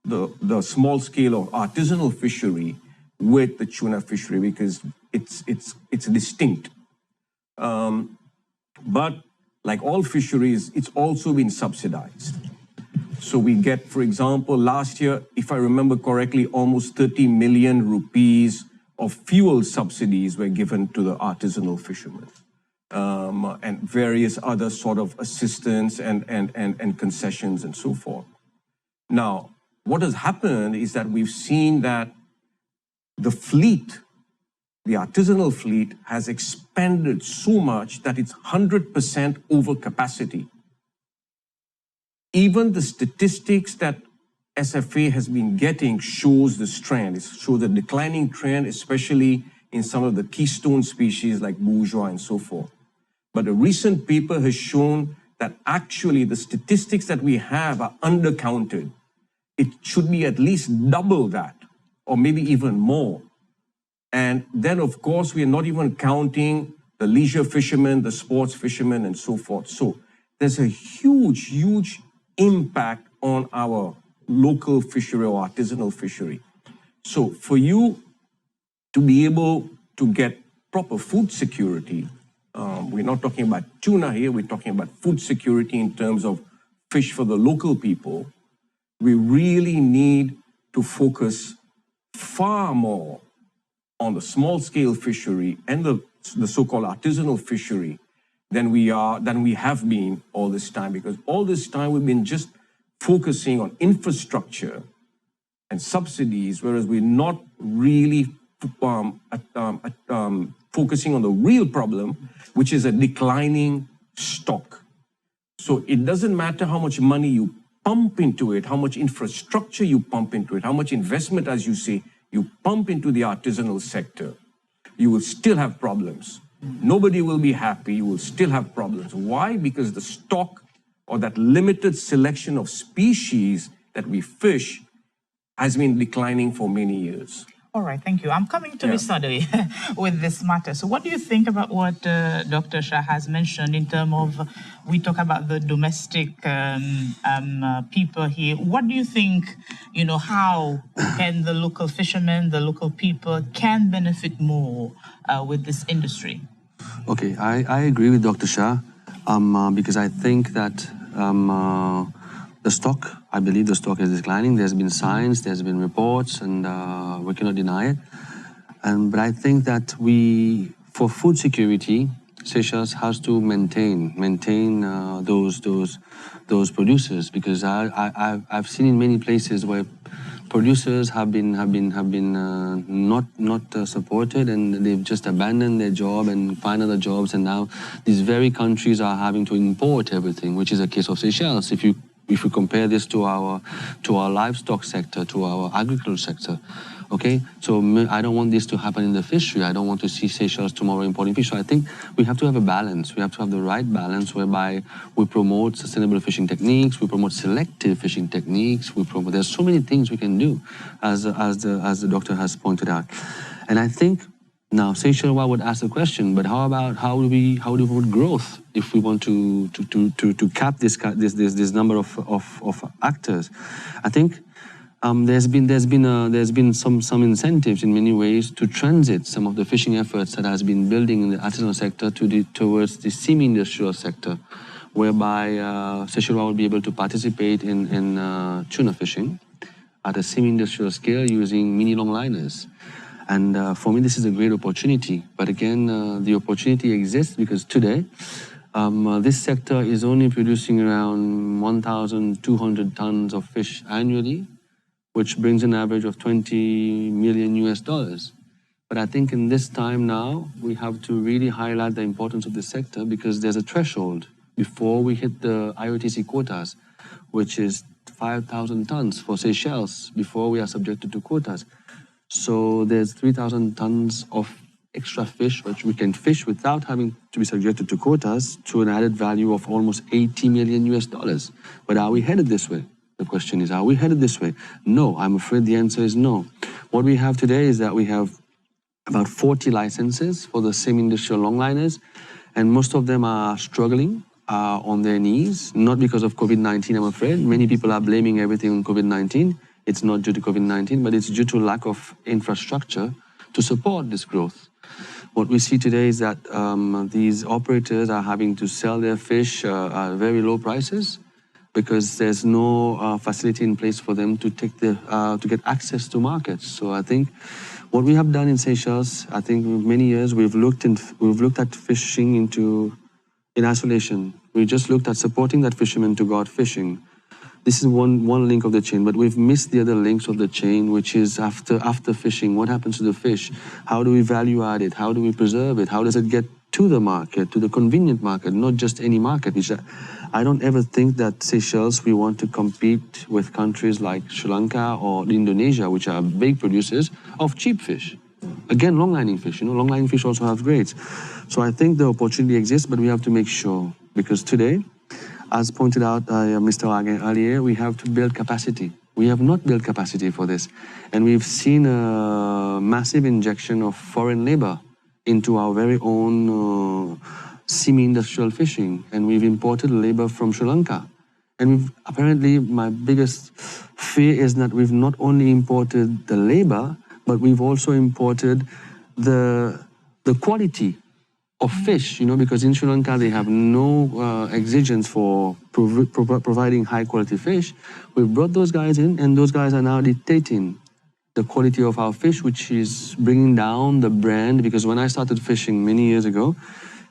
the small scale of artisanal fishery with the tuna fishery because it's distinct. But like all fisheries, it's also been subsidized. So we get, for example, last year, if I remember correctly, almost 30 million rupees of fuel subsidies were given to the artisanal fishermen, and various other sort of assistance and concessions and so forth. Now, what has happened is that we've seen that the fleet, the artisanal fleet, has expanded so much that it's 100% over capacity. Even the statistics that SFA has been getting shows this trend. It shows a declining trend, especially in some of the keystone species like bourgeois and so forth. But a recent paper has shown that actually the statistics that we have are undercounted. It should be at least double that, or maybe even more. And then, of course, we are not even counting the leisure fishermen, the sports fishermen, and so forth. So there's a huge, huge impact on our local fishery or artisanal fishery. So for you to be able to get proper food security, we're not talking about tuna here, we're talking about food security in terms of fish for the local people. we really need to focus far more on the small-scale fishery and the so-called artisanal fishery than we have been all this time, because all this time we've been just focusing on infrastructure and subsidies, whereas we're not really focusing on the real problem, which is a declining stock. So it doesn't matter how much money you pump into it, how much infrastructure you pump into it, how much investment, as you say, you pump into the artisanal sector, you will still have problems. Nobody will be happy, you will still have problems. Why? Because the stock or that limited selection of species that we fish has been declining for many years. All right, thank you. I'm coming to Ms. Sadoi with this matter. So what do you think about what Dr. Shah has mentioned in terms of, we talk about the domestic people here. What do you think, how can the local fishermen, the local people can benefit more with this industry? Okay, I agree with Dr. Shah because I think that the stock, I believe the stock is declining. There's been science, there's been reports, and we cannot deny it. But I think that for food security, Seychelles has to maintain those producers, because I've seen in many places where producers have been not supported, and they've just abandoned their job and find other jobs, and now these very countries are having to import everything, which is a case of Seychelles. If you compare this to our livestock sector, to our agricultural sector, okay? So I don't want this to happen in the fishery. I don't want to see Seychelles tomorrow importing fish. So I think we have to have a balance. We have to have the right balance whereby we promote sustainable fishing techniques, we promote selective fishing techniques, there's so many things we can do, as the doctor has pointed out. And I think now Seychelles would ask the question, but how do we promote growth if we want to cap this number of actors? I think there's been some incentives in many ways to transit some of the fishing efforts that has been building in the artisanal sector towards the semi-industrial sector, whereby Seychelles will be able to participate in tuna fishing at a semi-industrial scale using mini longliners. And for me, this is a great opportunity. But again, the opportunity exists because today, this sector is only producing around 1,200 tons of fish annually, which brings an average of $20 million. But I think in this time now, we have to really highlight the importance of this sector, because there's a threshold before we hit the IOTC quotas, which is 5,000 tons for Seychelles before we are subjected to quotas. So there's 3,000 tons of extra fish which we can fish without having to be subjected to quotas, to an added value of almost $80 million. But are we headed this way? The question is, are we headed this way? No, I'm afraid the answer is no. What we have today is that we have about 40 licenses for the semi-industrial longliners, and most of them are struggling on their knees, not because of COVID-19, I'm afraid. Many people are blaming everything on COVID-19. It's not due to COVID-19, but it's due to lack of infrastructure to support this growth. What we see today is that these operators are having to sell their fish at very low prices, because there's no facility in place for them to get access to markets. So I think what we have done in Seychelles, I think many years we've looked at fishing in isolation. We just looked at supporting that fisherman to go out fishing. This is one link of the chain, but we've missed the other links of the chain, which is after fishing. What happens to the fish? How do we value add it? How do we preserve it? How does it get to the market, to the convenient market, not just any market? Which I don't ever think that Seychelles, we want to compete with countries like Sri Lanka or Indonesia, which are big producers of cheap fish. Again, longlining fish. Longlining fish also have grades. So I think the opportunity exists, but we have to make sure, because today, as pointed out by Mr. Wagen earlier, we have to build capacity. We have not built capacity for this. And we've seen a massive injection of foreign labor into our very own semi-industrial fishing. And we've imported labor from Sri Lanka. And apparently, my biggest fear is that we've not only imported the labor, but we've also imported the quality of fish, because in Sri Lanka they have no exigence for providing high quality fish. We brought those guys in, and those guys are now dictating the quality of our fish, which is bringing down the brand. Because when I started fishing many years ago,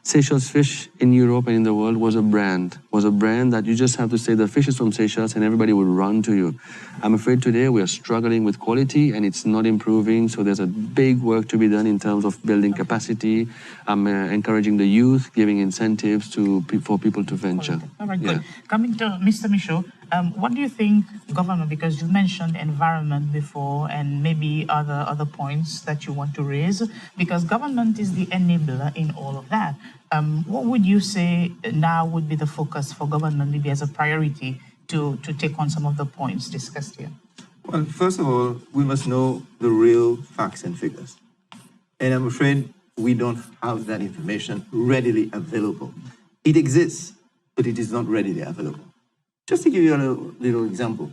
Seychelles fish in Europe and in the world was a brand that you just have to say the fish is from Seychelles and everybody will run to you. I'm afraid today we are struggling with quality and it's not improving, so there's a big work to be done in terms of building capacity. I'm encouraging the youth, giving incentives for people to venture. All right, good. Coming to Mr. Michaud, what do you think government, because you mentioned environment before and maybe other points that you want to raise, because government is the enabler in all of that. What would you say now would be the focus for government, maybe as a priority to take on some of the points discussed here? Well, first of all, we must know the real facts and figures. And I'm afraid we don't have that information readily available. It exists, but it is not readily available. Just to give you a little example,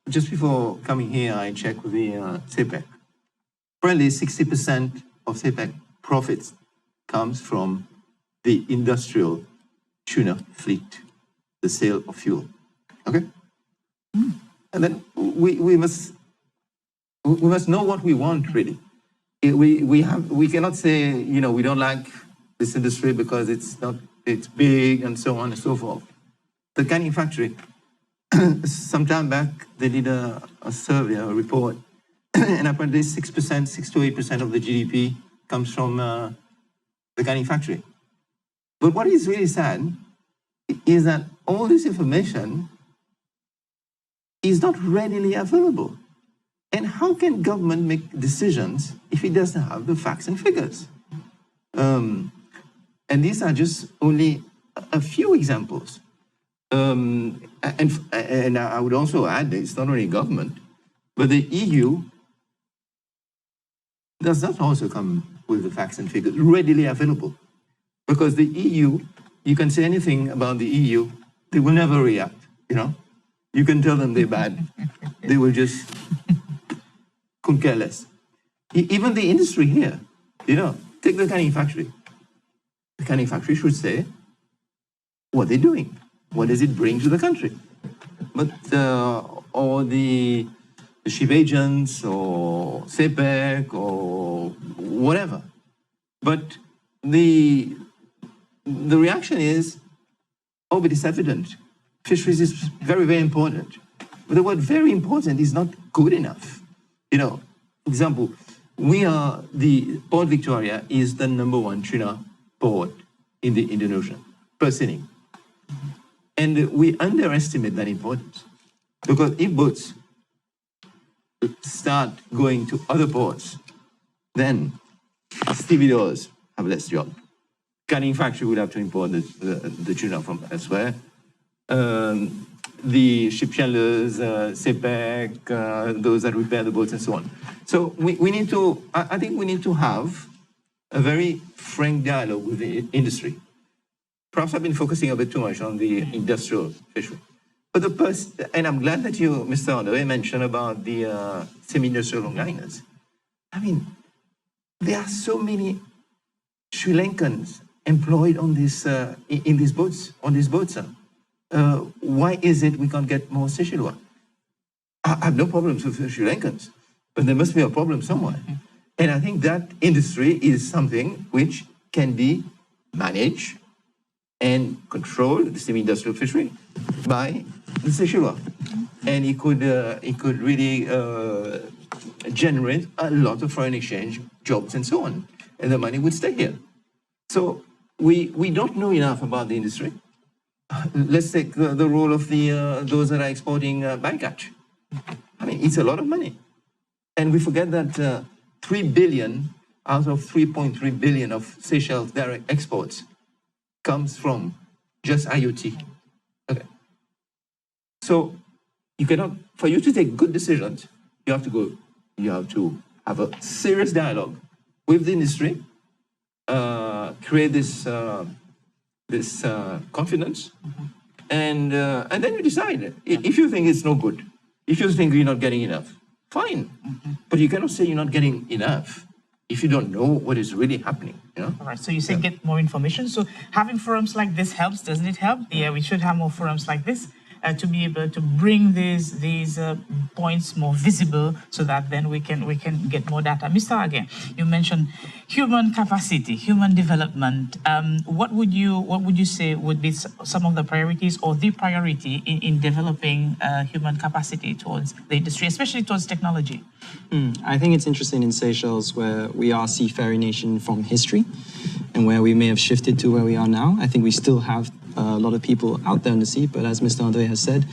just before coming here, I checked with the CPEC. Apparently, 60% of CPEC profits comes from the industrial tuna fleet, the sale of fuel. Okay? And then we must know what we want, really. We cannot say, we don't like this industry because it's big and so on and so forth. The canning factory, some time back, they did a survey, a report, and apparently 6% to 8% of the GDP comes from the canning factory. But what is really sad is that all this information is not readily available. And how can government make decisions if it doesn't have the facts and figures? And these are just only a few examples. And I would also add that it's not only government, but the EU does not also come with the facts and figures readily available. Because the EU, you can say anything about the EU, they will never react, You can tell them they're bad. They will just couldn't care less. Even the industry here, take the canning factory. The canning factory should say what they're doing. What does it bring to the country? But or the ship agents or CPEC or whatever. But the reaction is, oh, but it's evident. Fisheries is very, very important. But the word very important is not good enough. For example, the Port Victoria is the #1 tuna port in the Indian Ocean per sinning. And we underestimate that importance. Because if boats start going to other ports, then stevedores have less job. Canning factory would have to import the tuna from elsewhere. The ship chandlers, CPEC, those that repair the boats and so on. So I think we need to have a very frank dialogue with the industry. Perhaps I've been focusing a bit too much on the industrial fishery. But and I'm glad that you, Mr. Honoré, mentioned about the semi-industrial longliners. I mean, there are so many Sri Lankans employed on this in these boats, why is it we can't get more Seychellois? I have no problems with Sri Lankans, but there must be a problem somewhere. And I think that industry is something which can be managed and controlled, the semi-industrial fishery, by the Seychellois. And it could really generate a lot of foreign exchange jobs and so on. And the money would stay here. So we don't know enough about the industry. Let's take the role of those that are exporting bycatch. I mean, it's a lot of money. And we forget that 3 billion out of 3.3 billion of Seychelles direct exports comes from just IoT. Okay. So for you to take good decisions, you have to have a serious dialogue with the industry, create this confidence, and then you decide. If you think it's no good, if you think you're not getting enough, fine. But you cannot say you're not getting enough if you don't know what is really happening. All right, so you say get more information. So having forums like this helps, doesn't it help? Yeah, we should have more forums like this to be able to bring these points more visible, so that then we can get more data. Mr. Age, you mentioned human capacity, human development. What would you say would be some of the priorities or the priority in developing human capacity towards the industry, especially towards technology? I think it's interesting in Seychelles, where we are a seafaring nation from history, and where we may have shifted to where we are now. I think we still have a lot of people out there in the sea, but as Mr. Andre has said,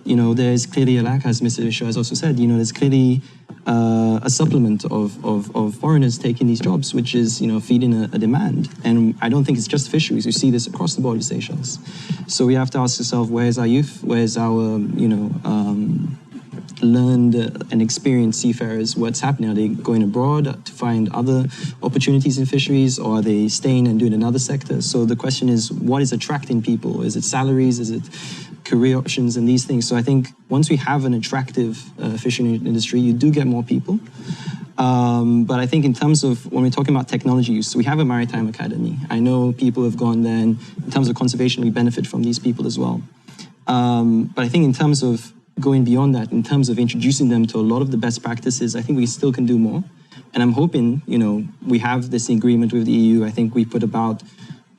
there's clearly a lack, as Mr. Bishop has also said, there's clearly a supplement of foreigners taking these jobs, which is, feeding a demand. And I don't think it's just fisheries. You see this across the board in Seychelles. So we have to ask ourselves, where's our youth? Where's our, learned and experienced seafarers? What's happening? Are they going abroad to find other opportunities in fisheries, or are they staying and doing another sector? So the question is, what is attracting people? Is it salaries? Is it career options and these things? So I think once we have an attractive fishing industry, you do get more people. But I think in terms of when we're talking about technology use, so we have a maritime academy. I know people have gone there, and in terms of conservation, we benefit from these people as well. But I think in terms of going beyond that, in terms of introducing them to a lot of the best practices, I think we still can do more. And I'm hoping, we have this agreement with the EU. I think we put about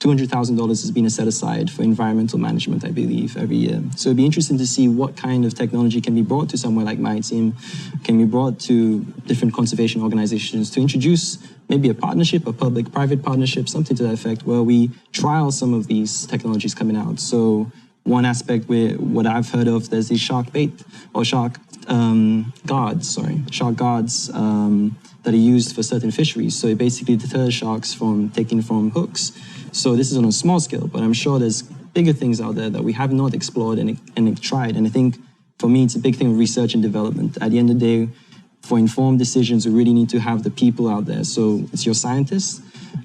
$200,000 has been set aside for environmental management, I believe, every year. So it'd be interesting to see what kind of technology can be brought to somewhere like Maritime, can be brought to different conservation organizations to introduce maybe a partnership, a public-private partnership, something to that effect, where we trial some of these technologies coming out. So one aspect where what I've heard of, there's these shark bait or shark guards that are used for certain fisheries. So it basically deters sharks from taking from hooks. So this is on a small scale, but I'm sure there's bigger things out there that we have not explored and tried. And I think for me, it's a big thing of research and development. At the end of the day, for informed decisions, we really need to have the people out there. So it's your scientists.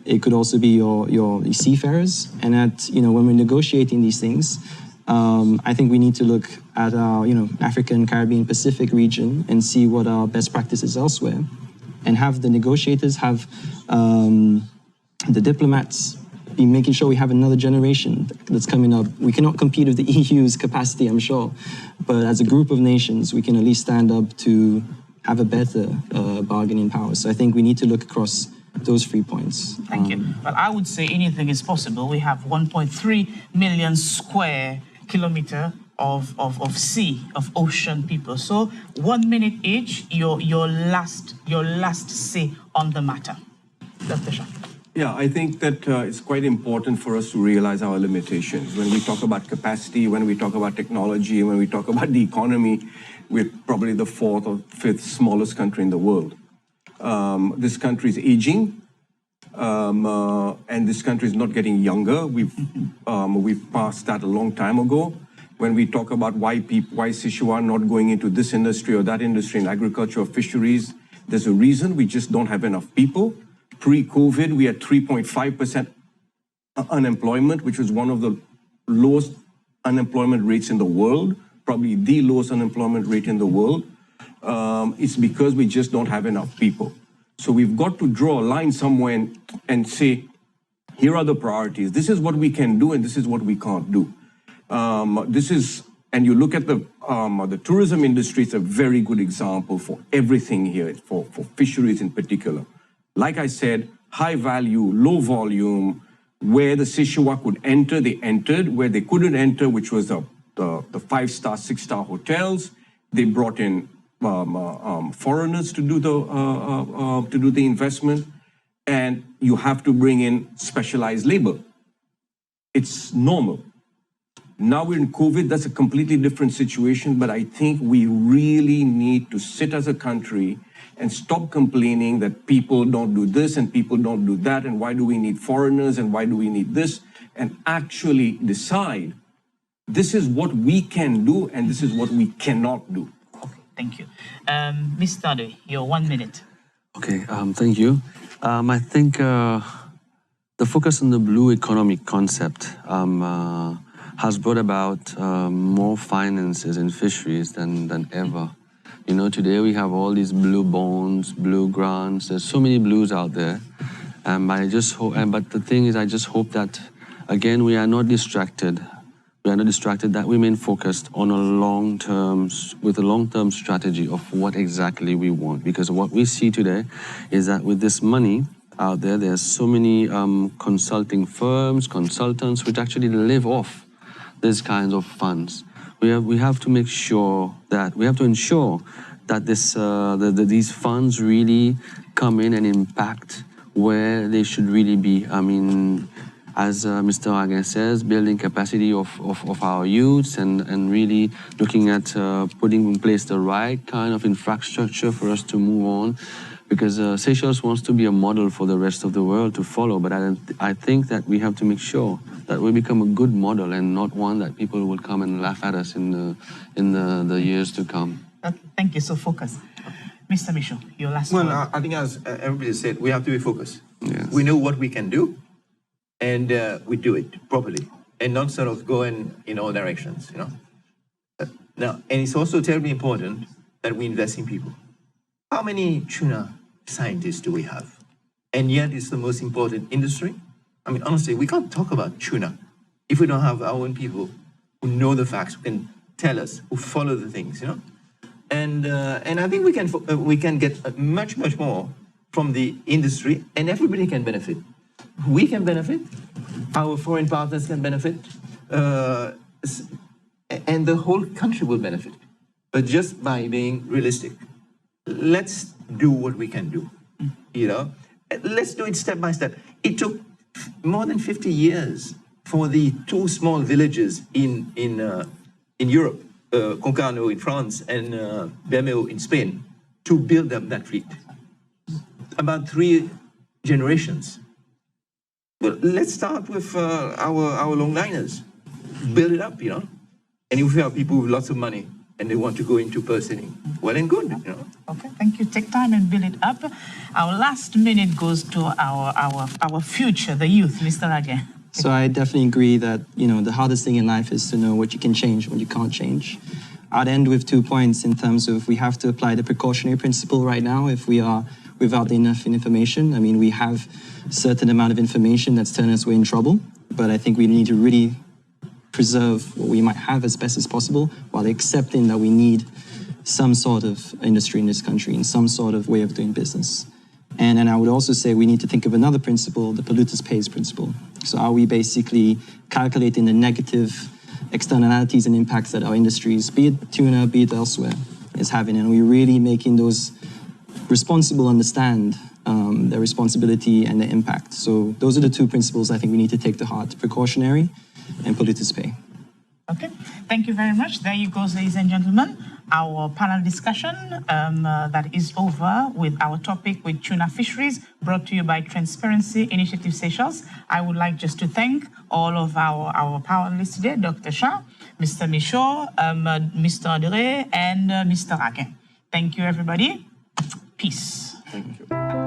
It could also be your seafarers. And when we're negotiating these things, I think we need to look at our, African, Caribbean, Pacific region and see what our best practices elsewhere, and have the negotiators, have the diplomats be making sure we have another generation that's coming up. We cannot compete with the EU's capacity, I'm sure, but as a group of nations, we can at least stand up to have a better bargaining power. So I think we need to look across those 3 points. Thank you. Well, I would say anything is possible. We have 1.3 million square kilometer of sea, of ocean people. So 1 minute each, your last say on the matter. Dr. Shah. Yeah, I think that it's quite important for us to realize our limitations. When we talk about capacity, when we talk about technology, when we talk about the economy, we're probably the 4th or 5th smallest country in the world. This country is aging, and this country is not getting younger. We've passed that a long time ago. When we talk about why Sichuan are not going into this industry or that industry in agriculture or fisheries, there's a reason. We just don't have enough people. Pre-COVID, we had 3.5% unemployment, which was one of the lowest unemployment rates in the world, probably the lowest unemployment rate in the world. It's because we just don't have enough people. So we've got to draw a line somewhere and say, here are the priorities. This is what we can do and this is what we can't do. And you look at the tourism industry, it's a very good example for everything here, for fisheries in particular. Like I said, high value, low volume, where the Sichuan could enter, they entered. Where they couldn't enter, which was the 5-star, 6-star hotels, they brought in foreigners to do the investment, and you have to bring in specialized labor. It's normal. Now we're in COVID, that's a completely different situation, but I think we really need to sit as a country and stop complaining that people don't do this and people don't do that, and why do we need foreigners and why do we need this, and actually decide this is what we can do and this is what we cannot do. Okay, thank you. Ms. Tade, your 1 minute. Okay, thank you. I think the focus on the blue economy concept has brought about more finances in fisheries than ever. You know, today we have all these blue bonds, blue grants. There's so many blues out there. I just hope, but the thing is, I just hope that, again, we are not distracted. We are not distracted, that we remain focused on with a long-term strategy of what exactly we want. Because what we see today is that with this money out there, there's so many consulting firms, consultants, which actually live off these kinds of funds. We have to make sure that, we have to ensure that these funds really come in and impact where they should really be. I mean, as Mr. Aguin says, building capacity of our youths and really looking at putting in place the right kind of infrastructure for us to move on. Because Seychelles wants to be a model for the rest of the world to follow, but I think that we have to make sure that we become a good model and not one that people will come and laugh at us in the years to come. Okay, thank you. So focus. Mr. Michaud, your last word. Well, I think as everybody said, we have to be focused. Yes. We know what we can do, and we do it properly, and not sort of go in all directions, you know. Now, and it's also terribly important that we invest in people. How many tuna scientists do we have? And yet it's the most important industry. I mean, honestly, we can't talk about tuna if we don't have our own people who know the facts, who can tell us, who follow the things, you know. And I think we can get much more from the industry, and everybody can benefit. We can benefit, our foreign partners can benefit, and the whole country will benefit. But just by being realistic, let's do what we can do, you know. Let's do it step by step. It took more than 50 years for the two small villages in Europe, Concarneau in France and Bermeo in Spain, to build up that fleet. About 3 generations. Well, let's start with our longliners. Build it up, you know. And if we have people with lots of money and they want to go into pursuing, well and good, you know. Okay, thank you. Take time and build it up. Our last minute goes to our future, the youth, Mr. Aguin. So I definitely agree that, you know, the hardest thing in life is to know what you can change, what you can't change. I'd end with 2 points in terms of we have to apply the precautionary principle right now if we are without enough information. I mean, we have a certain amount of information that's telling us we're in trouble, but I think we need to really preserve what we might have as best as possible while accepting that we need some sort of industry in this country and some sort of way of doing business. And I would also say we need to think of another principle, the polluters pays principle. So are we basically calculating the negative externalities and impacts that our industries, be it tuna, be it elsewhere, is having, and are we really making those responsible understand their responsibility and their impact? So those are the 2 principles I think we need to take to heart, precautionary and polluters pay. Okay, thank you very much. There you go, ladies and gentlemen. Our panel discussion that is over with our topic with tuna fisheries, brought to you by Transparency Initiative Seychelles. I would like just to thank all of our panelists today, Dr. Shah, Mr. Michaud, Mr. Adere, and Mr. Aguin. Thank you, everybody. Peace. Thank you.